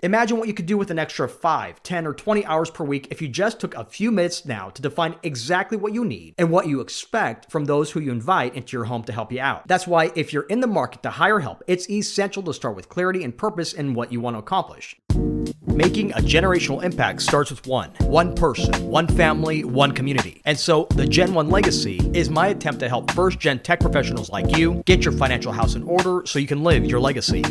Imagine what you could do with an extra 5, 10, or 20 hours per week if you just took a few minutes now to define exactly what you need and what you expect from those who you invite into your home to help you out. That's why if you're in the market to hire help, it's essential to start with clarity and purpose in what you want to accomplish. Making a generational impact starts with one person, one family, one community. And so the Gen 1 legacy is my attempt to help first-gen tech professionals like you get your financial house in order so you can live your legacy.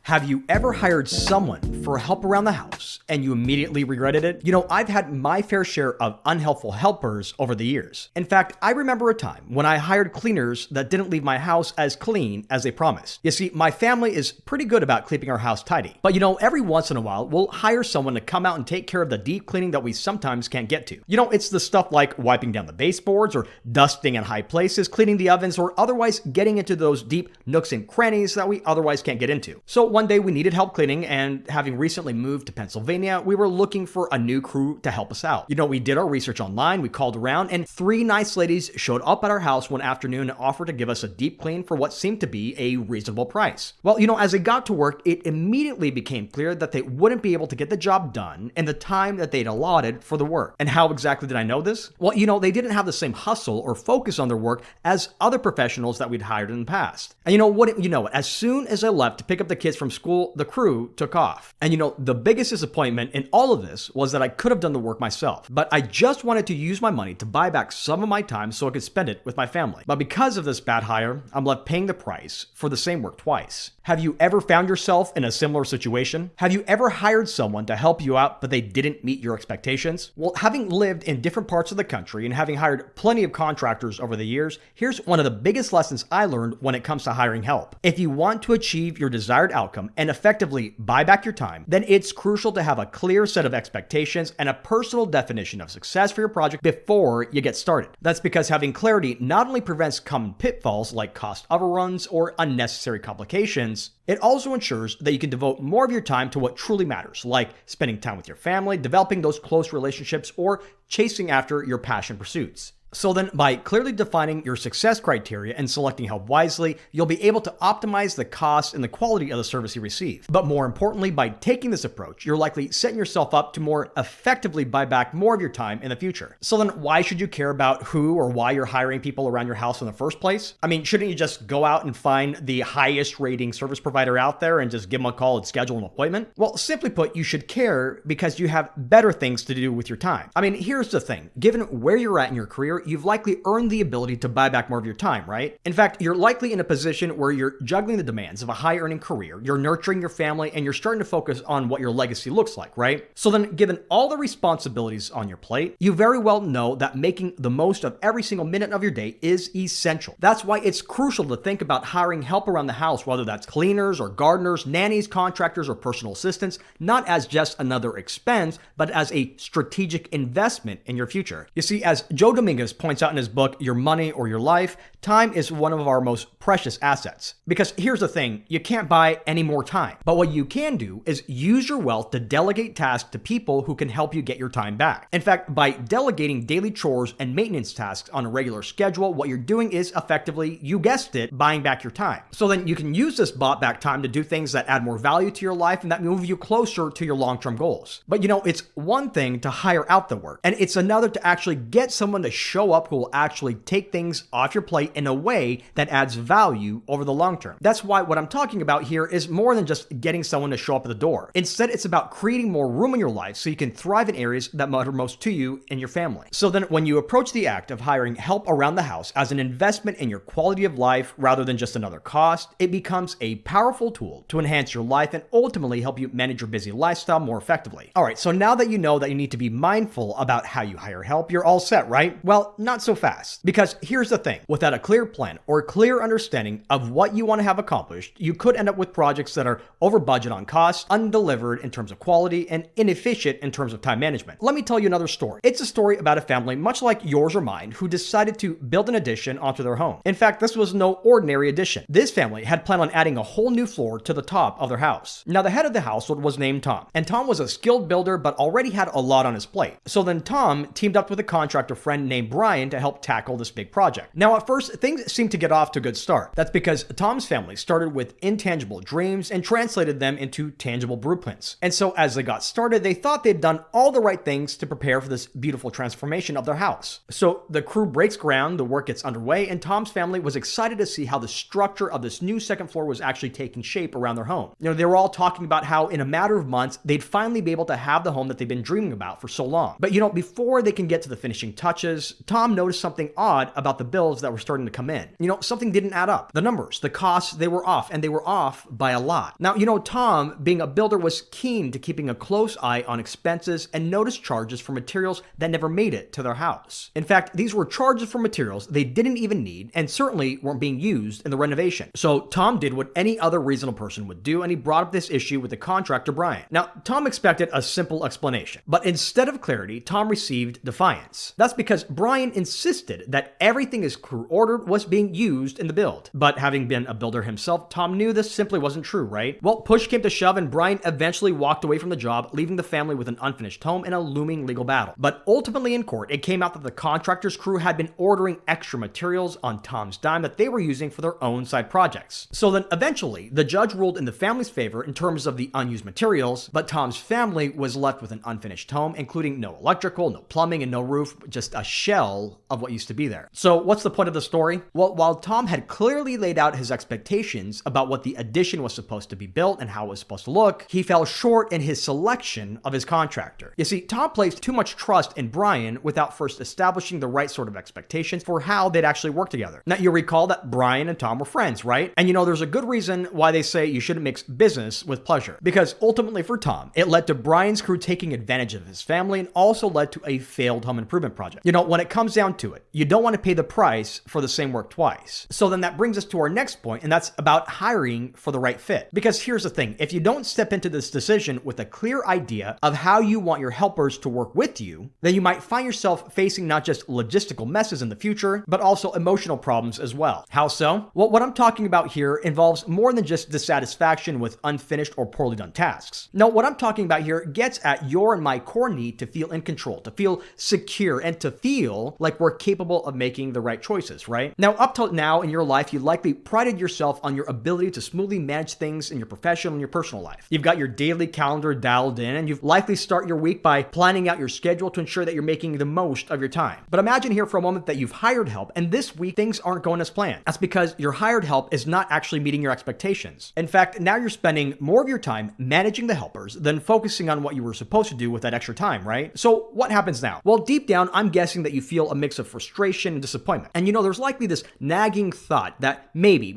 Have you ever hired someone for help around the house and you immediately regretted it? You know, I've had my fair share of unhelpful helpers over the years. In fact, I remember a time when I hired cleaners that didn't leave my house as clean as they promised. You see, my family is pretty good about keeping our house tidy. But you know, every once in a while, we'll hire someone to come out and take care of the deep cleaning that we sometimes can't get to. You know, it's the stuff like wiping down the baseboards or dusting in high places, cleaning the ovens, or otherwise getting into those deep nooks and crannies that we otherwise can't get into. So one day we needed help cleaning, and having recently moved to Pennsylvania, we were looking for a new crew to help us out. You know, we did our research online, we called around, and 3 nice ladies showed up at our house one afternoon and offered to give us a deep clean for what seemed to be a reasonable price. Well, you know, as they got to work, it immediately became clear that they wouldn't be able to get the job done in the time that they'd allotted for the work. And how exactly did I know this? Well, you know, they didn't have the same hustle or focus on their work as other professionals that we'd hired in the past. And you know what? As soon as I left to pick up the kids from school, the crew took off. And you know, the biggest disappointment in all of this was that I could have done the work myself, but I just wanted to use my money to buy back some of my time so I could spend it with my family. But because of this bad hire, I'm left paying the price for the same work twice. Have you ever found yourself in a similar situation? Have you ever hired someone to help you out, but they didn't meet your expectations? Well, having lived in different parts of the country and having hired plenty of contractors over the years, here's one of the biggest lessons I learned when it comes to hiring help. If you want to achieve your desired outcome and effectively buy back your time, then it's crucial to have a clear set of expectations and a personal definition of success for your project before you get started. That's because having clarity not only prevents common pitfalls like cost overruns or unnecessary complications, it also ensures that you can devote more of your time to what truly matters, like spending time with your family, developing those close relationships, or chasing after your passion pursuits. So then, by clearly defining your success criteria and selecting help wisely, you'll be able to optimize the cost and the quality of the service you receive. But more importantly, by taking this approach, you're likely setting yourself up to more effectively buy back more of your time in the future. So then, why should you care about who or why you're hiring people around your house in the first place? I mean, shouldn't you just go out and find the highest rating service provider out there and just give them a call and schedule an appointment? Well, simply put, you should care because you have better things to do with your time. I mean, here's the thing. Given where you're at in your career, you've likely earned the ability to buy back more of your time, right? In fact, you're likely in a position where you're juggling the demands of a high-earning career, you're nurturing your family, and you're starting to focus on what your legacy looks like, right? So then, given all the responsibilities on your plate, you very well know that making the most of every single minute of your day is essential. That's why it's crucial to think about hiring help around the house, whether that's cleaners or gardeners, nannies, contractors, or personal assistants, not as just another expense, but as a strategic investment in your future. You see, as Joe Dominguez points out in his book, Your Money or Your Life, time is one of our most precious assets. Because here's the thing, you can't buy any more time. But what you can do is use your wealth to delegate tasks to people who can help you get your time back. In fact, by delegating daily chores and maintenance tasks on a regular schedule, what you're doing is effectively, you guessed it, buying back your time. So then you can use this bought back time to do things that add more value to your life and that move you closer to your long-term goals. But you know, it's one thing to hire out the work, and it's another to actually get someone to show up who will actually take things off your plate in a way that adds value over the long term. That's why what I'm talking about here is more than just getting someone to show up at the door. Instead, it's about creating more room in your life so you can thrive in areas that matter most to you and your family. So then when you approach the act of hiring help around the house as an investment in your quality of life rather than just another cost, it becomes a powerful tool to enhance your life and ultimately help you manage your busy lifestyle more effectively. All right, so now that you know that you need to be mindful about how you hire help, you're all set, right? Well, not so fast. Because here's the thing, without a clear plan or clear understanding of what you want to have accomplished, you could end up with projects that are over budget on cost, undelivered in terms of quality, and inefficient in terms of time management. Let me tell you another story. It's a story about a family much like yours or mine who decided to build an addition onto their home. In fact, this was no ordinary addition. This family had planned on adding a whole new floor to the top of their house. Now, the head of the household was named Tom, and Tom was a skilled builder but already had a lot on his plate. So then Tom teamed up with a contractor friend named Brian to help tackle this big project. Now, at first, things seemed to get off to a good start. That's because Tom's family started with intangible dreams and translated them into tangible blueprints. And so as they got started, they thought they'd done all the right things to prepare for this beautiful transformation of their house. So the crew breaks ground, the work gets underway, and Tom's family was excited to see how the structure of this new second floor was actually taking shape around their home. They were all talking about how in a matter of months, they'd finally be able to have the home that they've been dreaming about for so long. But before they can get to the finishing touches, Tom noticed something odd about the bills that were starting to come in. Something didn't add up. The numbers, the costs, they were off, and they were off by a lot. Now, Tom, being a builder, was keen to keeping a close eye on expenses and noticed charges for materials that never made it to their house. In fact, these were charges for materials they didn't even need and certainly weren't being used in the renovation. So Tom did what any other reasonable person would do, and he brought up this issue with the contractor, Brian. Now, Tom expected a simple explanation, but instead of clarity, Tom received defiance. That's because Brian insisted that everything his crew ordered was being used in the build. But having been a builder himself, Tom knew this simply wasn't true, right? Well, push came to shove, and Brian eventually walked away from the job, leaving the family with an unfinished home and a looming legal battle. But ultimately in court, it came out that the contractor's crew had been ordering extra materials on Tom's dime that they were using for their own side projects. So then eventually, the judge ruled in the family's favor in terms of the unused materials, but Tom's family was left with an unfinished home, including no electrical, no plumbing, and no roof, just a shell of what used to be there. So what's the point of the story? Well, while Tom had clearly laid out his expectations about what the addition was supposed to be built and how it was supposed to look, he fell short in his selection of his contractor. You see, Tom placed too much trust in Brian without first establishing the right sort of expectations for how they'd actually work together. Now, you recall that Brian and Tom were friends, right? And there's a good reason why they say you shouldn't mix business with pleasure. Because ultimately for Tom, it led to Brian's crew taking advantage of his family and also led to a failed home improvement project. When it comes down to it, you don't want to pay the price for the same work twice. So then that brings us to our next point, and that's about hiring for the right fit. Because here's the thing, if you don't step into this decision with a clear idea of how you want your helpers to work with you, then you might find yourself facing not just logistical messes in the future, but also emotional problems as well. How so? Well, what I'm talking about here involves more than just dissatisfaction with unfinished or poorly done tasks. No, what I'm talking about here gets at your and my core need to feel in control, to feel secure, and to feel like we're capable of making the right choices, right? Now, up till now in your life, you likely prided yourself on your ability to smoothly manage things in your professional and your personal life. You've got your daily calendar dialed in, and you've likely start your week by planning out your schedule to ensure that you're making the most of your time. But imagine here for a moment that you've hired help, and this week things aren't going as planned. That's because your hired help is not actually meeting your expectations. In fact, now you're spending more of your time managing the helpers than focusing on what you were supposed to do with that extra time, right? So what happens now? Well, deep down, I'm guessing that you feel a mix of frustration and disappointment. And there's likely this nagging thought that maybe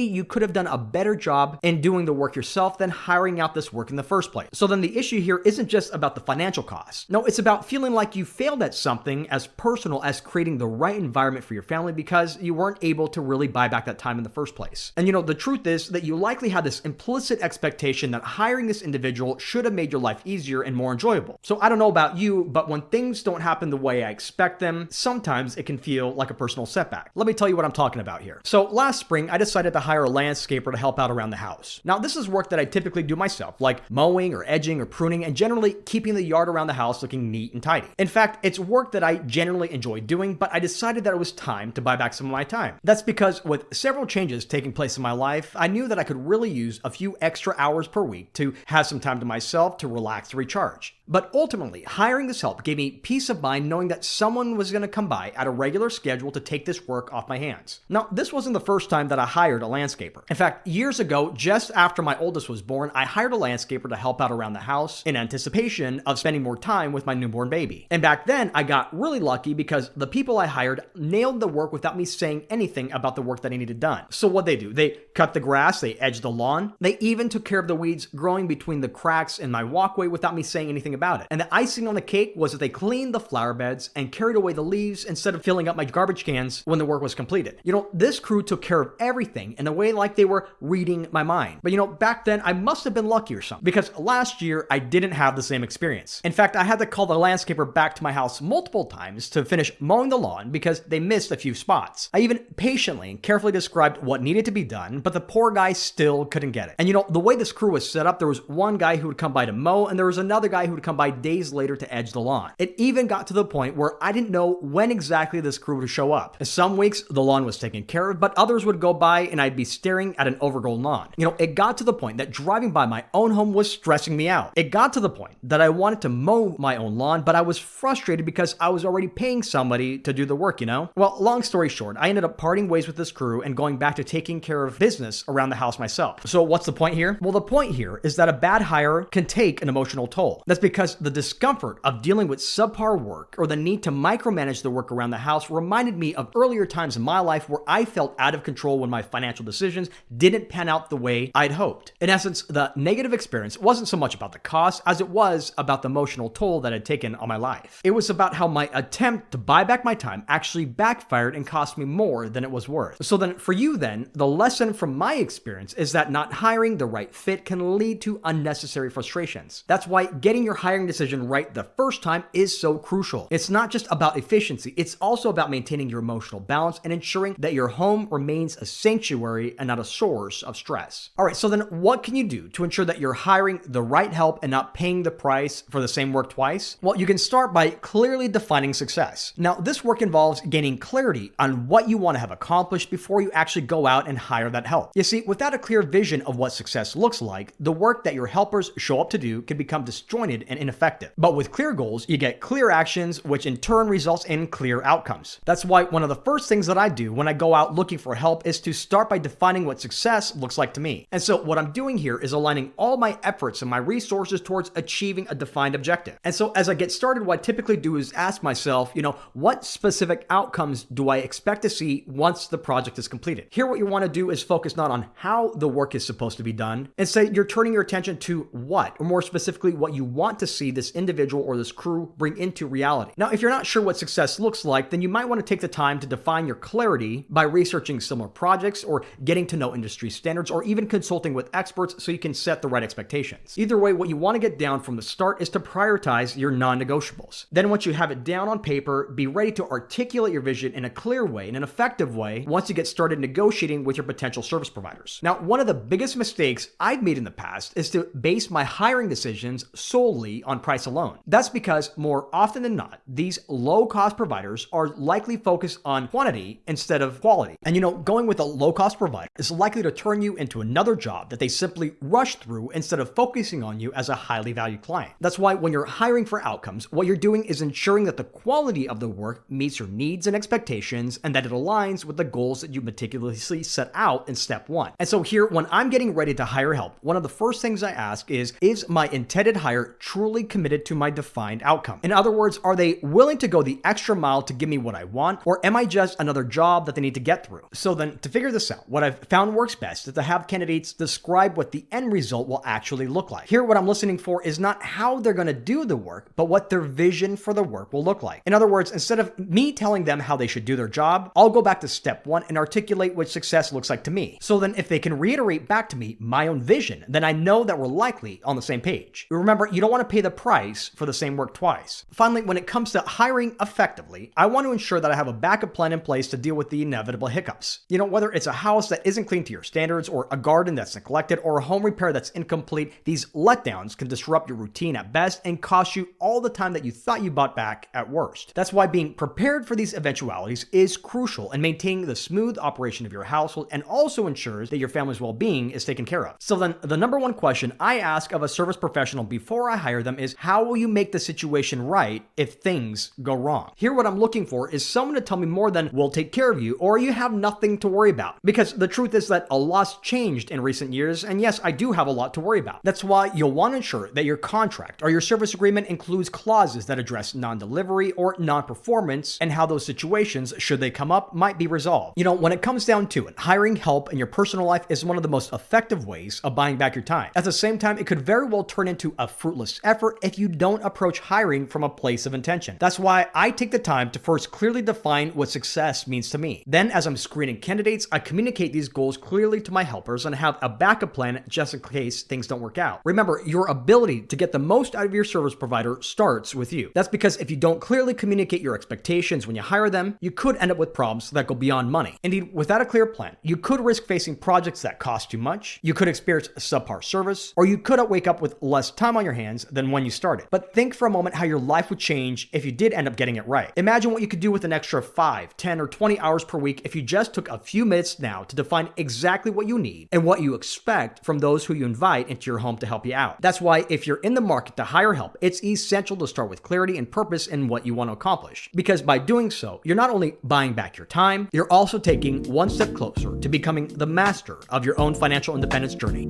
you could have done a better job in doing the work yourself than hiring out this work in the first place. So then the issue here isn't just about the financial costs. No, it's about feeling like you failed at something as personal as creating the right environment for your family because you weren't able to really buy back that time in the first place. And the truth is that you likely had this implicit expectation that hiring this individual should have made your life easier and more enjoyable. So I don't know about you, but when things don't happen the way I expect them, sometimes it can feel like a personal setback. Let me tell you what I'm talking about here. So last spring, I decided to hire a landscaper to help out around the house. Now, this is work that I typically do myself, like mowing or edging or pruning and generally keeping the yard around the house looking neat and tidy. In fact, it's work that I generally enjoy doing, but I decided that it was time to buy back some of my time. That's because with several changes taking place in my life, I knew that I could really use a few extra hours per week to have some time to myself to relax, to recharge. But ultimately, hiring this help gave me peace of mind knowing that someone was going to come by at a regular schedule to take this work off my hands. Now, this wasn't the first time that I hired a landscaper. In fact, years ago, just after my oldest was born, I hired a landscaper to help out around the house in anticipation of spending more time with my newborn baby. And back then, I got really lucky because the people I hired nailed the work without me saying anything about the work that I needed done. So what'd they do? They cut the grass, they edged the lawn, they even took care of the weeds growing between the cracks in my walkway without me saying anything about it. And the icing on the cake was that they cleaned the flower beds and carried away the leaves instead of filling up my garbage cans when the work was completed. This crew took care of everything in a way like they were reading my mind. But back then I must have been lucky or something because last year I didn't have the same experience. In fact, I had to call the landscaper back to my house multiple times to finish mowing the lawn because they missed a few spots. I even patiently and carefully described what needed to be done, but the poor guy still couldn't get it. And the way this crew was set up, there was one guy who would come by to mow and there was another guy who would come by days later to edge the lawn. It even got to the point where I didn't know know when exactly this crew would show up. And some weeks, the lawn was taken care of, but others would go by and I'd be staring at an overgrown lawn. It got to the point that driving by my own home was stressing me out. It got to the point that I wanted to mow my own lawn, but I was frustrated because I was already paying somebody to do the work, Well, long story short, I ended up parting ways with this crew and going back to taking care of business around the house myself. So what's the point here? Well, the point here is that a bad hire can take an emotional toll. That's because the discomfort of dealing with subpar work or the need to micromanage the work around the house reminded me of earlier times in my life where I felt out of control when my financial decisions didn't pan out the way I'd hoped. In essence, the negative experience wasn't so much about the cost as it was about the emotional toll that had taken on my life. It was about how my attempt to buy back my time actually backfired and cost me more than it was worth. So then for you then, the lesson from my experience is that not hiring the right fit can lead to unnecessary frustrations. That's why getting your hiring decision right the first time is so crucial. It's not just about efficiency, it's also about maintaining your emotional balance and ensuring that your home remains a sanctuary and not a source of stress. All right, so then what can you do to ensure that you're hiring the right help and not paying the price for the same work twice? Well, you can start by clearly defining success. Now, this work involves gaining clarity on what you want to have accomplished before you actually go out and hire that help. You see, without a clear vision of what success looks like, the work that your helpers show up to do can become disjointed and ineffective. But with clear goals, you get clear actions, which in turn results in clear outcomes. That's why one of the first things that I do when I go out looking for help is to start by defining what success looks like to me. And so what I'm doing here is aligning all my efforts and my resources towards achieving a defined objective. And so as I get started, what I typically do is ask myself, what specific outcomes do I expect to see once the project is completed? Here, what you want to do is focus not on how the work is supposed to be done. Instead, you're turning your attention to what, or more specifically, what you want to see this individual or this crew bring into reality. Now, if you're not sure what success looks like, then you might want to take the time to define your clarity by researching similar projects or getting to know industry standards or even consulting with experts so you can set the right expectations. Either way, what you want to get down from the start is to prioritize your non-negotiables. Then once you have it down on paper, be ready to articulate your vision in a clear way, in an effective way, once you get started negotiating with your potential service providers. Now, one of the biggest mistakes I've made in the past is to base my hiring decisions solely on price alone. That's because more often than not, these low-cost providers are likely focused on quantity instead of quality. And going with a low-cost provider is likely to turn you into another job that they simply rush through instead of focusing on you as a highly valued client. That's why when you're hiring for outcomes, what you're doing is ensuring that the quality of the work meets your needs and expectations and that it aligns with the goals that you meticulously set out in step one. And so here, when I'm getting ready to hire help, one of the first things I ask is my intended hire truly committed to my defined outcome? In other words, are they willing to go the extra mile to give me what I want, or am I just another job that they need to get through? So then, to figure this out, what I've found works best is to have candidates describe what the end result will actually look like. Here, what I'm listening for is not how they're going to do the work, but what their vision for the work will look like. In other words, instead of me telling them how they should do their job, I'll go back to step one and articulate what success looks like to me. So then if they can reiterate back to me my own vision, then I know that we're likely on the same page. Remember, you don't want to pay the price for the same work twice. Finally, when it comes to hiring effectively, I want to ensure that I have a backup plan in place to deal with the inevitable hiccups. Whether it's a house that isn't clean to your standards, or a garden that's neglected, or a home repair that's incomplete, these letdowns can disrupt your routine at best and cost you all the time that you thought you bought back at worst. That's why being prepared for these eventualities is crucial, and maintaining the smooth operation of your household and also ensures that your family's well-being is taken care of. So then the number one question I ask of a service professional before I hire them is, how will you make the situation right if things go wrong? Here, what I'm looking for is someone to tell me more than "we'll take care of you" or "you have nothing to worry about." Because the truth is that a lot's changed in recent years, and yes, I do have a lot to worry about. That's why you'll want to ensure that your contract or your service agreement includes clauses that address non-delivery or non-performance and how those situations, should they come up, might be resolved. When it comes down to it, hiring help in your personal life is one of the most effective ways of buying back your time. At the same time, it could very well turn into a fruitless effort if you don't approach hiring from a place of intention. That's why I take the time to first clearly define what success means to me. Then, as I'm screening candidates, I communicate these goals clearly to my helpers and have a backup plan just in case things don't work out. Remember, your ability to get the most out of your service provider starts with you. That's because if you don't clearly communicate your expectations when you hire them, you could end up with problems that go beyond money. Indeed, without a clear plan, you could risk facing projects that cost too much, you could experience subpar service, or you could wake up with less time on your hands than when you started. But think for a moment how your life would change if you did end up getting getting it right. Imagine what you could do with an extra 5, 10, or 20 hours per week if you just took a few minutes now to define exactly what you need and what you expect from those who you invite into your home to help you out. That's why if you're in the market to hire help, it's essential to start with clarity and purpose in what you want to accomplish. Because by doing so, you're not only buying back your time, you're also taking one step closer to becoming the master of your own financial independence journey.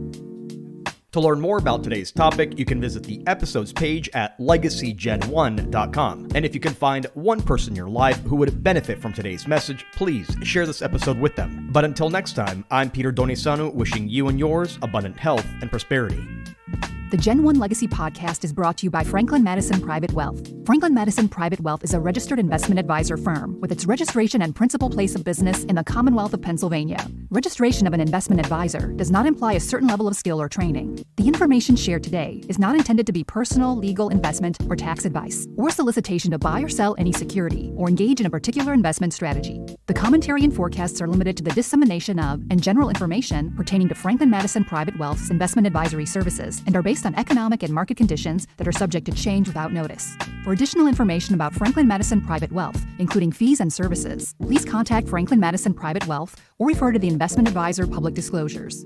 To learn more about today's topic, you can visit the episodes page at legacygen1.com. And if you can find one person in your life who would benefit from today's message, please share this episode with them. But until next time, I'm Peter Donisanu, wishing you and yours abundant health and prosperity. The Gen 1 Legacy Podcast is brought to you by Franklin Madison Private Wealth. Franklin Madison Private Wealth is a registered investment advisor firm with its registration and principal place of business in the Commonwealth of Pennsylvania. Registration of an investment advisor does not imply a certain level of skill or training. The information shared today is not intended to be personal, legal, investment, or tax advice, or solicitation to buy or sell any security or engage in a particular investment strategy. The commentary and forecasts are limited to the dissemination of and general information pertaining to Franklin Madison Private Wealth's investment advisory services and are based on economic and market conditions that are subject to change without notice. For additional information about Franklin Madison Private Wealth, including fees and services, please contact Franklin Madison Private Wealth or refer to the Investment Advisor Public Disclosures.